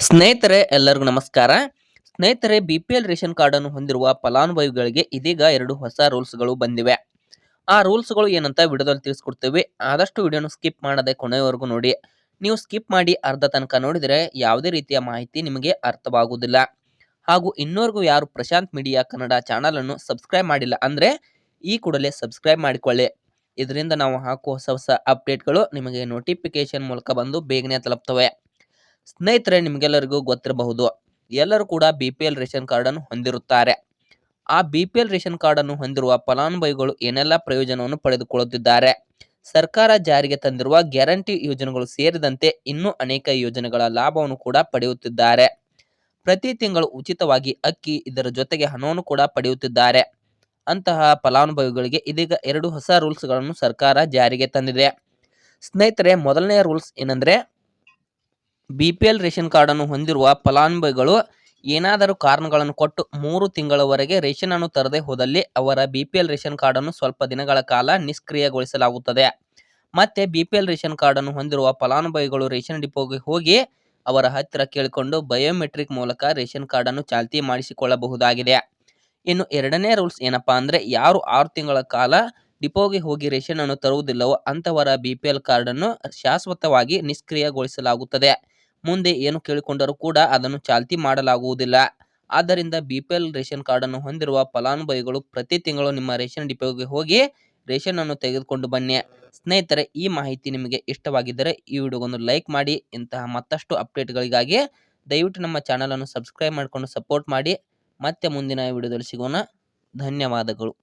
ಸ್ನೇಹಿತರೆ ಎಲ್ಲರಿಗೂ ನಮಸ್ಕಾರ. ಸ್ನೇಹಿತರೆ BPL ರೇಷನ್ ಕಾರ್ಡ್ ಅನ್ನು ಹೊಂದಿರುವ ಫಲಾನುಭವಿಗಳಿಗೆ ಇದೀಗ 2 ಹೊಸ ರೂಲ್ಸ್‌ಗಳು ಬಂದಿವೆ. ಆ ರೂಲ್ಸ್‌ಗಳು ಏನಂತ ವಿಡಿಯೋದಲ್ಲಿ ತಿಳಿಸ್ಕೊಡ್ತೇವೆ. ಆದಷ್ಟು ವಿಡಿಯೋನ ಸ್ಕಿಪ್ ಮಾಡದೆ ಕೊನೆಯವರೆಗೂ ನೋಡಿ. ನೀವು ಸ್ಕಿಪ್ ಮಾಡಿ ಅರ್ಧ ತನಕ ನೋಡಿದರೆ ಯಾವುದೇ ರೀತಿಯ ಮಾಹಿತಿ ನಿಮಗೆ ಅರ್ಥವಾಗುವುದಿಲ್ಲ. ಹಾಗೂ ಇನ್ನೂವರೆಗೂ ಯಾರು ಪ್ರಶಾಂತ್ ಮೀಡಿಯಾ ಕನ್ನಡ ಚಾನಲ್ ಅನ್ನು ಸಬ್ಸ್ಕ್ರೈಬ್ ಮಾಡಿಲ್ಲ ಅಂದ್ರೆ ಈ ಕೂಡಲೇ ಸಬ್ಸ್ಕ್ರೈಬ್ ಮಾಡಿಕೊಳ್ಳಿ. ಇದರಿಂದ ನಾವು ಹಾಕುವ ಹೊಸ ಅಪ್ಡೇಟ್‌ಗಳು ನಿಮಗೆ ನೋಟಿಫಿಕೇಶನ್ ಮೂಲಕ ಬಂದು ಬೇಗನೆ ತಲುಪ್ತವೆ. ಸ್ನೇಹಿತರೆ ನಿಮಗೆಲ್ಲರಿಗೂ ಗೊತ್ತಿರಬಹುದು, ಎಲ್ಲರೂ ಕೂಡ BPL ರೇಷನ್ ಕಾರ್ಡ್ ಅನ್ನು ಹೊಂದಿರುತ್ತಾರೆ. ಆ BPL ರೇಷನ್ ಕಾರ್ಡ್ ಅನ್ನು ಹೊಂದಿರುವ ಫಲಾನುಭವಿಗಳು ಏನೆಲ್ಲ ಪ್ರಯೋಜನವನ್ನು ಪಡೆದುಕೊಳ್ಳುತ್ತಿದ್ದಾರೆ, ಸರ್ಕಾರ ಜಾರಿಗೆ ತಂದಿರುವ ಗ್ಯಾರಂಟಿ ಯೋಜನೆಗಳು ಸೇರಿದಂತೆ ಇನ್ನೂ ಅನೇಕ ಯೋಜನೆಗಳ ಲಾಭವನ್ನು ಕೂಡ ಪಡೆಯುತ್ತಿದ್ದಾರೆ. ಪ್ರತಿ ತಿಂಗಳು ಉಚಿತವಾಗಿ ಅಕ್ಕಿ, ಇದರ ಜೊತೆಗೆ ಹಣವನ್ನು ಕೂಡ ಪಡೆಯುತ್ತಿದ್ದಾರೆ. ಅಂತಹ ಫಲಾನುಭವಿಗಳಿಗೆ ಇದೀಗ 2 ಹೊಸ ರೂಲ್ಸ್‌ಗಳನ್ನು ಸರ್ಕಾರ ಜಾರಿಗೆ ತಂದಿದೆ. ಸ್ನೇಹಿತರೆ, ಮೊದಲನೆಯ ರೂಲ್ಸ್ ಏನಂದ್ರೆ, BPL ರೇಷನ್ ಕಾರ್ಡ್ ಅನ್ನು ಹೊಂದಿರುವ ಫಲಾನುಭವಿಗಳು ಏನಾದರೂ ಕಾರಣಗಳನ್ನು ಕೊಟ್ಟು 3 ತಿಂಗಳವರೆಗೆ ರೇಷನ್ ಅನ್ನು ತರದೆ ಹೋದಲ್ಲಿ ಅವರ BPL ರೇಷನ್ ಕಾರ್ಡ್ ಅನ್ನು ಸ್ವಲ್ಪ ದಿನಗಳ ಕಾಲ ನಿಷ್ಕ್ರಿಯಗೊಳಿಸಲಾಗುತ್ತದೆ. ಮತ್ತೆ BPL ರೇಷನ್ ಕಾರ್ಡ್ ಅನ್ನು ಹೊಂದಿರುವ ಫಲಾನುಭವಿಗಳು ರೇಷನ್ ಡಿಪೋಗೆ ಹೋಗಿ ಅವರ ಹತ್ತಿರ ಕೇಳಿಕೊಂಡು ಬಯೋಮೆಟ್ರಿಕ್ ಮೂಲಕ ರೇಷನ್ ಕಾರ್ಡ್ ಅನ್ನು ಚಾಲ್ತಿ ಮಾಡಿಸಿಕೊಳ್ಳಬಹುದಾಗಿದೆ. ಇನ್ನು ಎರಡನೇ ರೂಲ್ಸ್ ಏನಪ್ಪಾ ಅಂದ್ರೆ, ಯಾರು 6 ತಿಂಗಳ ಕಾಲ ಡಿಪೋಗೆ ಹೋಗಿ ರೇಷನ್ ಅನ್ನು ತರುವುದಿಲ್ಲವೋ ಅಂತವರ BPL ಕಾರ್ಡ್ ಅನ್ನು ಶಾಶ್ವತವಾಗಿ ನಿಷ್ಕ್ರಿಯಗೊಳಿಸಲಾಗುತ್ತದೆ. ಮುಂದೆ ಏನು ಕೇಳಿಕೊಂಡರೂ ಕೂಡ ಅದನ್ನು ಚಾಲ್ತಿ ಮಾಡಲಾಗುವುದಿಲ್ಲ. ಆದ್ದರಿಂದ BPL ರೇಷನ್ ಕಾರ್ಡ್ ಅನ್ನು ಹೊಂದಿರುವ ಫಲಾನುಭವಿಗಳು ಪ್ರತಿ ತಿಂಗಳು ನಿಮ್ಮ ರೇಷನ್ ಡಿಪೋಗೆ ಹೋಗಿ ರೇಷನ್ ಅನ್ನು ತೆಗೆದುಕೊಂಡು ಬನ್ನಿ. ಸ್ನೇಹಿತರೆ, ಈ ಮಾಹಿತಿ ನಿಮಗೆ ಇಷ್ಟವಾಗಿದ್ದರೆ ಈ ವಿಡಿಯೋಗೊಂದು ಲೈಕ್ ಮಾಡಿ. ಇಂತಹ ಮತ್ತಷ್ಟು ಅಪ್ಡೇಟ್ಗಳಿಗಾಗಿ ದಯವಿಟ್ಟು ನಮ್ಮ ಚಾನಲ್ ಅನ್ನು ಸಬ್ಸ್ಕ್ರೈಬ್ ಮಾಡಿಕೊಂಡು ಸಪೋರ್ಟ್ ಮಾಡಿ. ಮತ್ತೆ ಮುಂದಿನ ವಿಡಿಯೋದಲ್ಲಿ ಸಿಗೋಣ. ಧನ್ಯವಾದಗಳು.